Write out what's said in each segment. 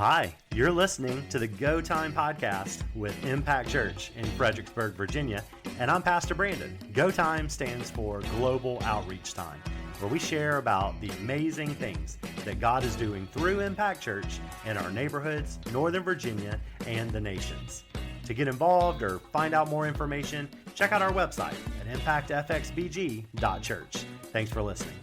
Hi, you're listening to the Go Time podcast with Impact Church in Fredericksburg, Virginia, and I'm Pastor Brandon. Go Time stands for Global Outreach Time, where we share about the amazing things that God is doing through Impact Church in our neighborhoods, Northern Virginia, and the nations. To get involved or find out more information, check out our website at impactfxbg.church. Thanks for listening.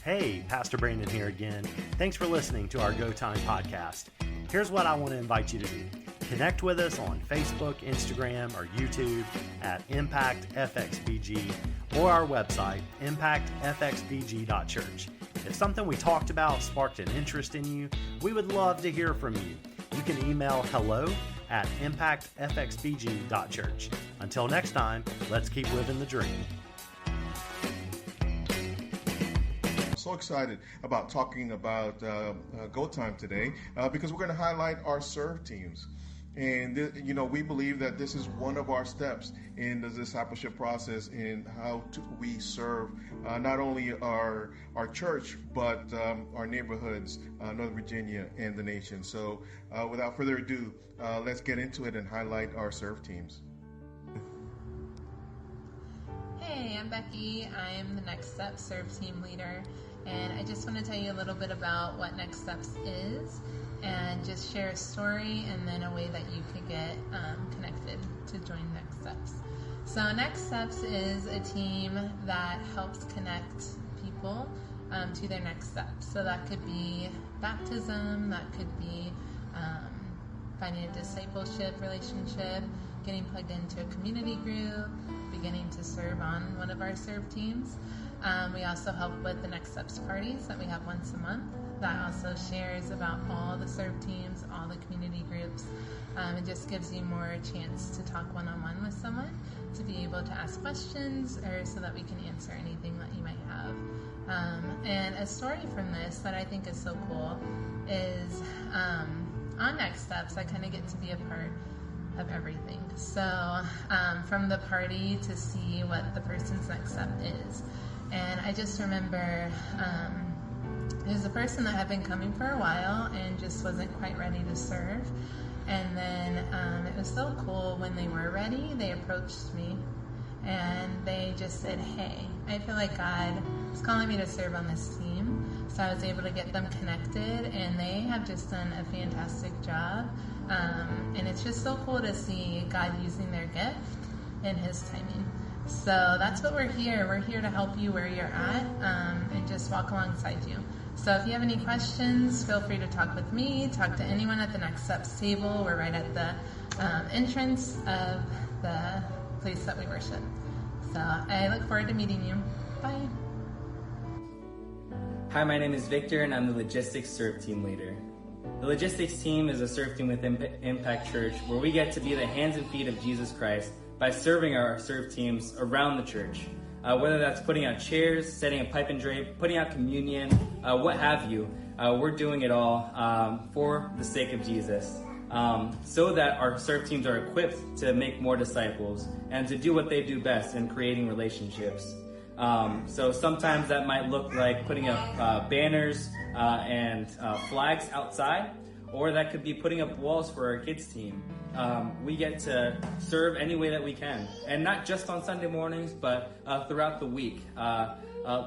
Hey, Pastor Brandon here again. Thanks for listening to our Go Time podcast. Here's what I want to invite you to do. Connect with us on Facebook, Instagram, or YouTube at ImpactFXBG or our website, impactfxbg.church. If something we talked about sparked an interest in you, we would love to hear from you. You can email hello@impactfxbg.church. Until next time, let's keep living the dream. So excited about talking about Go Time today because we're going to highlight our serve teams. And, we believe that this is one of our steps in the discipleship process in how we serve not only our church, but our neighborhoods, Northern Virginia, and the nation. So without further ado, let's get into it and highlight our serve teams. Hey, I'm Becky. I'm the Next Steps Serve Team Leader, and I just want to tell you a little bit about what Next Steps is and just share a story and then a way that you could get connected to join Next Steps. So Next Steps is a team that helps connect people to their next steps. So that could be baptism, that could be finding a discipleship relationship, getting plugged into a community group, beginning to serve on one of our serve teams. We also help with the Next Steps parties that we have once a month. That also shares about all the serve teams, all the community groups. It just gives you more chance to talk one-on-one with someone, to be able to ask questions, or so that we can answer anything that you might have. And a story from this that I think is so cool is on Next Steps, I kind of get to be a part of everything. So from the party to see what the person's next step is. And I just remember there's a person that had been coming for a while and just wasn't quite ready to serve. And then it was so cool when they were ready, they approached me and they just said, hey, I feel like God is calling me to serve on this team. So I was able to get them connected, and they have just done a fantastic job. And it's just so cool to see God using their gift in His timing. So that's what we're here. We're here to help you where you're at and just walk alongside you. So if you have any questions, feel free to talk with me, talk to anyone at the Next Steps table. We're right at the entrance of the place that we worship. So I look forward to meeting you. Bye. Hi, my name is Victor, and I'm the Logistics Serve Team Leader. The Logistics team is a serve team with Impact Church where we get to be the hands and feet of Jesus Christ by serving our serve teams around the church. Whether that's putting out chairs, setting a pipe and drape, putting out communion, what have you, we're doing it all for the sake of Jesus. So that our serve teams are equipped to make more disciples and to do what they do best in creating relationships. So sometimes that might look like putting up banners and flags outside, or that could be putting up walls for our kids team. We get to serve any way that we can, and not just on Sunday mornings, but throughout the week.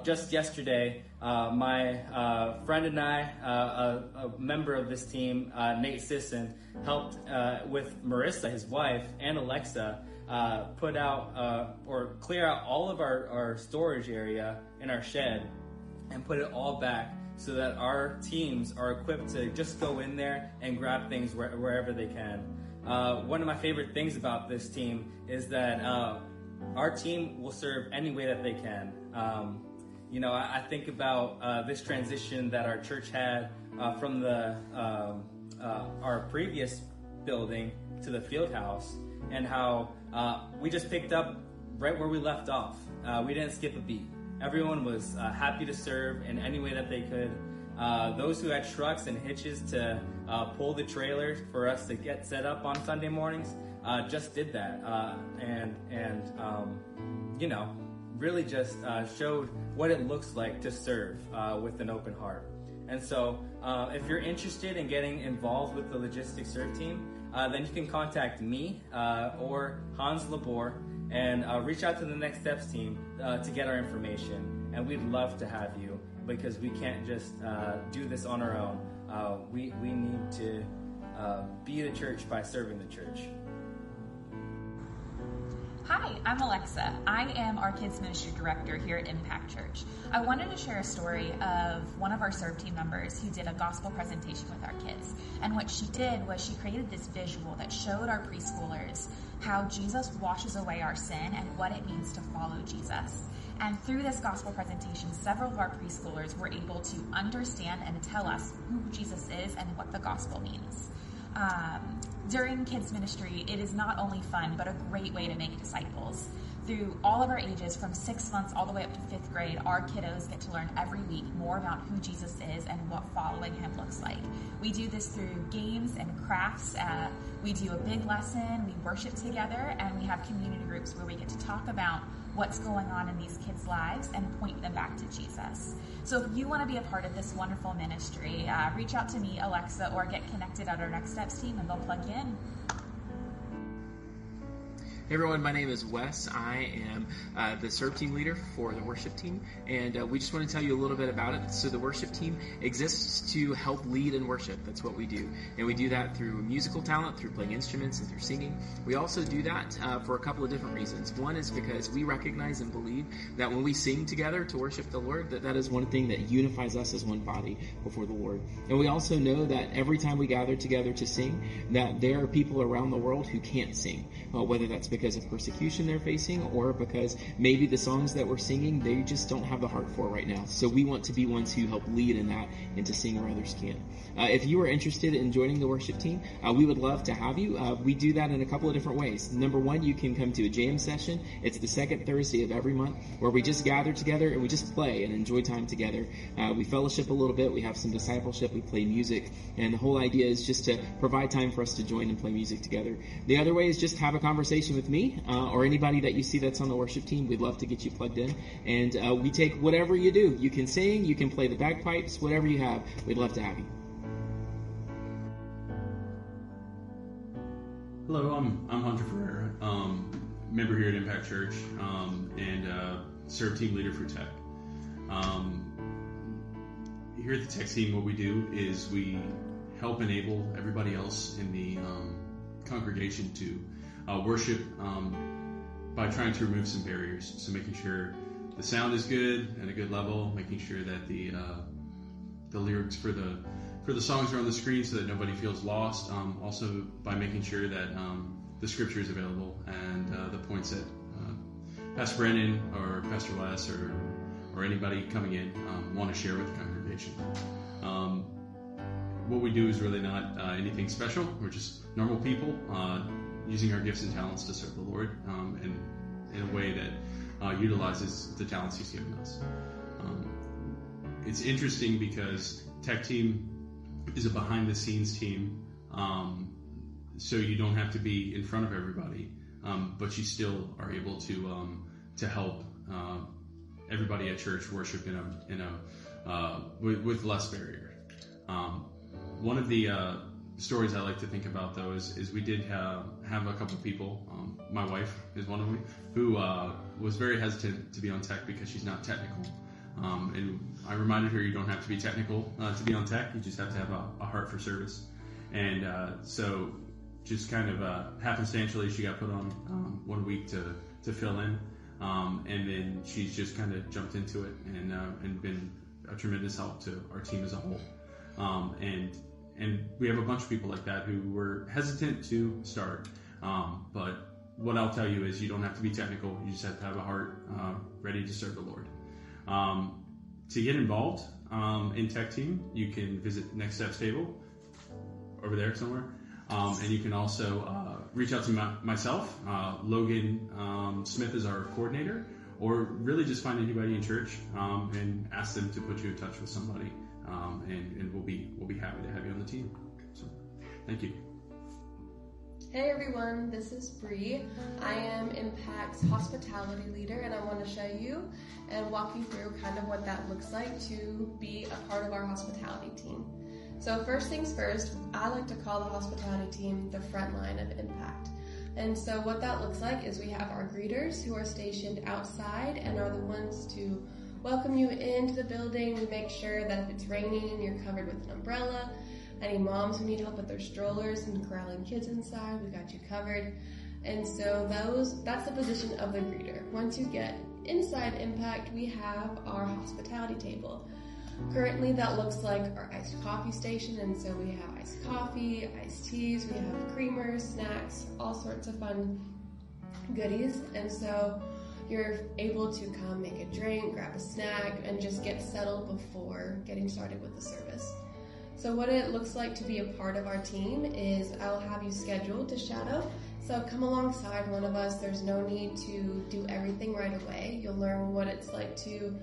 Just yesterday, my friend and I, a member of this team, Nate Sisson, helped with Marissa, his wife, and Alexa put out or clear out all of our storage area in our shed and put it all back so that our teams are equipped to just go in there and grab things wherever they can. One of my favorite things about this team is that our team will serve any way that they can. I think about this transition that our church had from our previous building to the field house, and how we just picked up right where we left off. We didn't skip a beat. Everyone was happy to serve in any way that they could. Those who had trucks and hitches to pull the trailers for us to get set up on Sunday mornings just did that, and really just showed what it looks like to serve with an open heart. And so if you're interested in getting involved with the Logistics Serve Team, then you can contact me or Hans Labor and reach out to the Next Steps team to get our information. And we'd love to have you, because we can't just do this on our own. We need to be the church by serving the church. Hi, I'm Alexa. I am our Kids Ministry Director here at Impact Church. I wanted to share a story of one of our serve team members who did a gospel presentation with our kids. And what she did was she created this visual that showed our preschoolers how Jesus washes away our sin and what it means to follow Jesus. And through this gospel presentation, several of our preschoolers were able to understand and tell us who Jesus is and what the gospel means. During kids ministry, it is not only fun, but a great way to make disciples. Through all of our ages, from 6 months all the way up to 5th grade, our kiddos get to learn every week more about who Jesus is and what following him looks like. We do this through games and crafts. We do a big lesson, we worship together, and we have community groups where we get to talk about what's going on in these kids' lives and point them back to Jesus. So if you want to be a part of this wonderful ministry, reach out to me, Alexa, or get connected at our Next Steps team and they'll plug you in. Hey everyone, my name is Wes. I am the serve team leader for the worship team, and we just want to tell you a little bit about it. So the worship team exists to help lead in worship. That's what we do, and we do that through musical talent, through playing instruments, and through singing. We also do that for a couple of different reasons. One is because we recognize and believe that when we sing together to worship the Lord, that is one thing that unifies us as one body before the Lord. And we also know that every time we gather together to sing, that there are people around the world who can't sing, whether that's because of persecution they're facing or because maybe the songs that we're singing they just don't have the heart for right now. So we want to be ones who help lead in that and to sing where others can. If you are interested in joining the worship team, we would love to have you. We do that in a couple of different ways. Number one, you can come to a jam session. It's the second Thursday of every month where we just gather together and we just play and enjoy time together. We fellowship a little bit. We have some discipleship. We play music. And the whole idea is just to provide time for us to join and play music together. The other way is just have a conversation with me or anybody that you see that's on the worship team. We'd love to get you plugged in. And we take whatever you do. You can sing, you can play the bagpipes, whatever you have. We'd love to have you. Hello, I'm Hunter Ferreira, member here at Impact Church, and serve team leader for tech. Here at the tech team, what we do is we help enable everybody else in the congregation to worship by trying to remove some barriers. So making sure the sound is good at a good level, making sure that the lyrics for the songs are on the screen so that nobody feels lost. Also by making sure that the scripture is available and the points that Pastor Brandon or Pastor Wes or anybody coming in want to share with the congregation. What we do is really not anything special. We're just normal people using our gifts and talents to serve the Lord and in a way that utilizes the talents He's given us. It's interesting because tech team is a behind-the-scenes team, so you don't have to be in front of everybody, but you still are able to help everybody at church worship with less barrier. One of the stories I like to think about, though, is we did have a couple people. My wife is one of them, who was very hesitant to be on tech because she's not technical. And I reminded her, you don't have to be technical to be on tech. You just have to have a heart for service. And so just kind of happenstantially, she got put on 1 week to fill in. And then she's just kind of jumped into it and been a tremendous help to our team as a whole. And we have a bunch of people like that who were hesitant to start. But what I'll tell you is you don't have to be technical. You just have to have a heart ready to serve the Lord. To get involved in tech team, you can visit Next Steps table over there somewhere. And you can also reach out to myself. Logan Smith is our coordinator, or really just find anybody in church and ask them to put you in touch with somebody and we'll be happy to have you on the team. So, thank you. Hey everyone, this is Bree. I am Impact's hospitality leader, and I want to show you and walk you through kind of what that looks like to be a part of our hospitality team. So first things first, I like to call the hospitality team the front line of Impact. And so what that looks like is we have our greeters who are stationed outside and are the ones to welcome you into the building. We make sure that if it's raining, you're covered with an umbrella. Any moms who need help with their strollers and corralling kids inside, we got you covered. And so that's the position of the greeter. Once you get inside Impact, we have our hospitality table. Currently, that looks like our iced coffee station, and so we have iced coffee, iced teas, we have creamers, snacks, all sorts of fun goodies. And so you're able to come make a drink, grab a snack, and just get settled before getting started with the service. So what it looks like to be a part of our team is I'll have you scheduled to shadow. So come alongside one of us. There's no need to do everything right away. You'll learn what it's like to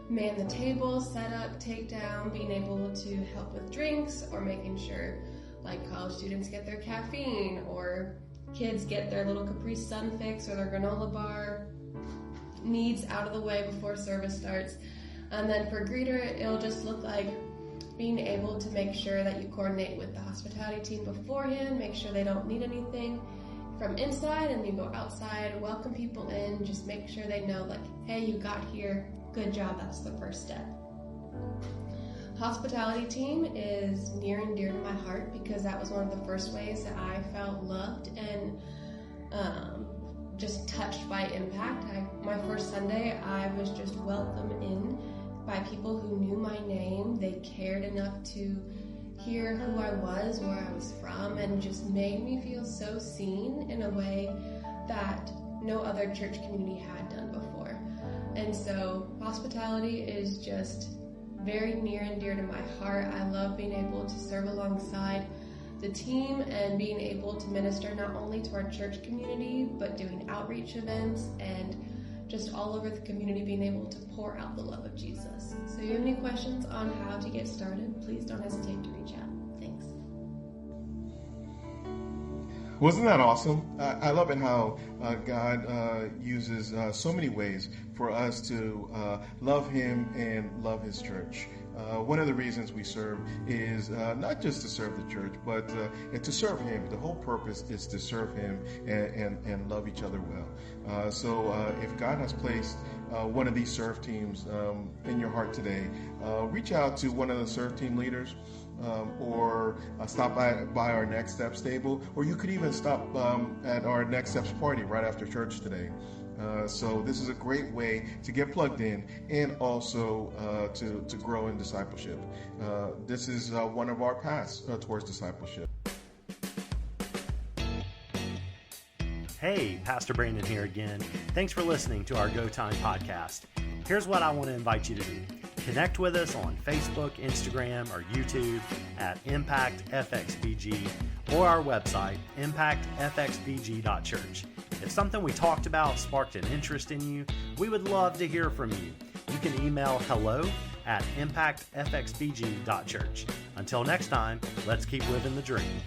man the table, set up, take down, being able to help with drinks, or making sure like college students get their caffeine, or kids get their little Capri Sun fix or their granola bar needs out of the way before service starts. And then for greeter, it'll just look like being able to make sure that you coordinate with the hospitality team beforehand, make sure they don't need anything from inside, and you go outside, welcome people in, just make sure they know like, hey, you got here, good job, that's the first step. Hospitality team is near and dear to my heart because that was one of the first ways that I felt loved and just touched by Impact. My first Sunday, I was just welcomed in by people who knew my name. They cared enough to hear who I was, where I was from, and just made me feel so seen in a way that no other church community had done before. And so hospitality is just very near and dear to my heart. I love being able to serve alongside the team and being able to minister not only to our church community, but doing outreach events and just all over the community, being able to pour out the love of Jesus. So if you have any questions on how to get started, please don't hesitate to reach out. Thanks. Wasn't that awesome? I love it how God uses so many ways for us to love Him and love His church. One of the reasons we serve is not just to serve the church, but to serve Him. The whole purpose is to serve Him and love each other well. So if God has placed one of these serve teams in your heart today, reach out to one of the serve team leaders, or stop by our Next Steps table, or you could even stop at our Next Steps party right after church today. So this is a great way to get plugged in and also to grow in discipleship. This is one of our paths towards discipleship. Hey, Pastor Brandon here again. Thanks for listening to our Go Time podcast. Here's what I want to invite you to do. Connect with us on Facebook, Instagram, or YouTube at Impact FXBG, or our website, impactfxbg.church. If something we talked about sparked an interest in you, we would love to hear from you. You can email hello@impactfxbg.church. Until next time, let's keep living the dream.